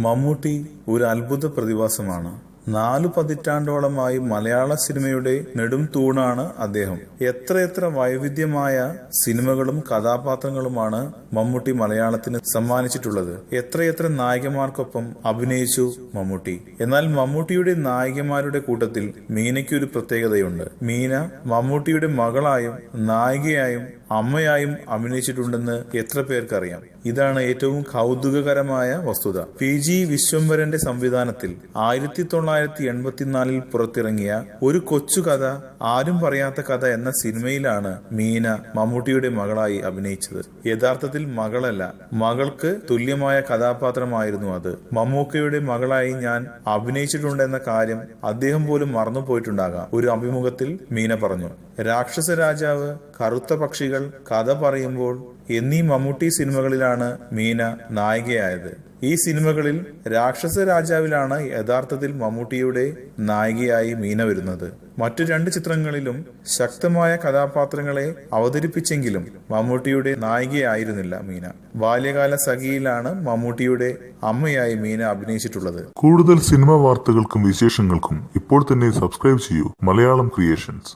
മമ്മൂട്ടി ഒരു അത്ഭുത പ്രതിഭാസമാണ്. 4 പതിറ്റാണ്ടോളമായി മലയാള സിനിമയുടെ നെടും തൂണാണ് അദ്ദേഹം. എത്രയെത്ര വൈവിധ്യമായ സിനിമകളും കഥാപാത്രങ്ങളുമാണ് മമ്മൂട്ടി മലയാളത്തിന് സമ്മാനിച്ചിട്ടുള്ളത്. എത്രയെത്ര നായികമാർക്കൊപ്പം അഭിനയിച്ചു മമ്മൂട്ടി. എന്നാൽ മമ്മൂട്ടിയുടെ നായികമാരുടെ കൂട്ടത്തിൽ മീനയ്ക്കൊരു പ്രത്യേകതയുണ്ട്. മീന മമ്മൂട്ടിയുടെ മകളായും നായികയായും അമ്മയായും അഭിനയിച്ചിട്ടുണ്ടെന്ന് എത്ര പേർക്കറിയാം? ഇതാണ് ഏറ്റവും കൗതുകകരമായ വസ്തുത. PG വിശ്വംഭരന്റെ സംവിധാനത്തിൽ 1984 പുറത്തിറങ്ങിയ ഒരു കൊച്ചു കഥ, ആരും പറയാത്ത കഥ എന്ന സിനിമയിലാണ് മീന മമ്മൂട്ടിയുടെ മകളായി അഭിനയിച്ചത്. യഥാർത്ഥത്തിൽ മകളല്ല, മകൾക്ക് തുല്യമായ കഥാപാത്രമായിരുന്നു അത്. മമ്മൂക്കയുടെ മകളായി ഞാൻ അഭിനയിച്ചിട്ടുണ്ടെന്ന കാര്യം അദ്ദേഹം പോലും മറന്നുപോയിട്ടുണ്ടാകാം. ഒരു അഭിമുഖത്തിൽ മീന പറഞ്ഞു, രാക്ഷസ രാജാവ്, കറുത്ത പക്ഷികൾ, കഥ പറയുമ്പോൾ എന്നീ മമ്മൂട്ടി സിനിമകളിലാണ് മീന നായികയായത്. ഈ സിനിമകളിൽ രാക്ഷസ രാജാവിലാണ് യഥാർത്ഥത്തിൽ മമ്മൂട്ടിയുടെ നായികയായി മീന വരുന്നത്. മറ്റു 2 ചിത്രങ്ങളിലും ശക്തമായ കഥാപാത്രങ്ങളെ അവതരിപ്പിച്ചെങ്കിലും മമ്മൂട്ടിയുടെ നായികയായിരുന്നില്ല മീന. ബാല്യകാല സഖിയിലാണ് മമ്മൂട്ടിയുടെ അമ്മയായി മീന അഭിനയിച്ചിട്ടുള്ളത്. കൂടുതൽ സിനിമാ വാർത്തകൾക്കും വിശേഷങ്ങൾക്കും ഇപ്പോൾ തന്നെ സബ്സ്ക്രൈബ് ചെയ്യൂ മലയാളം ക്രിയേഷൻസ്.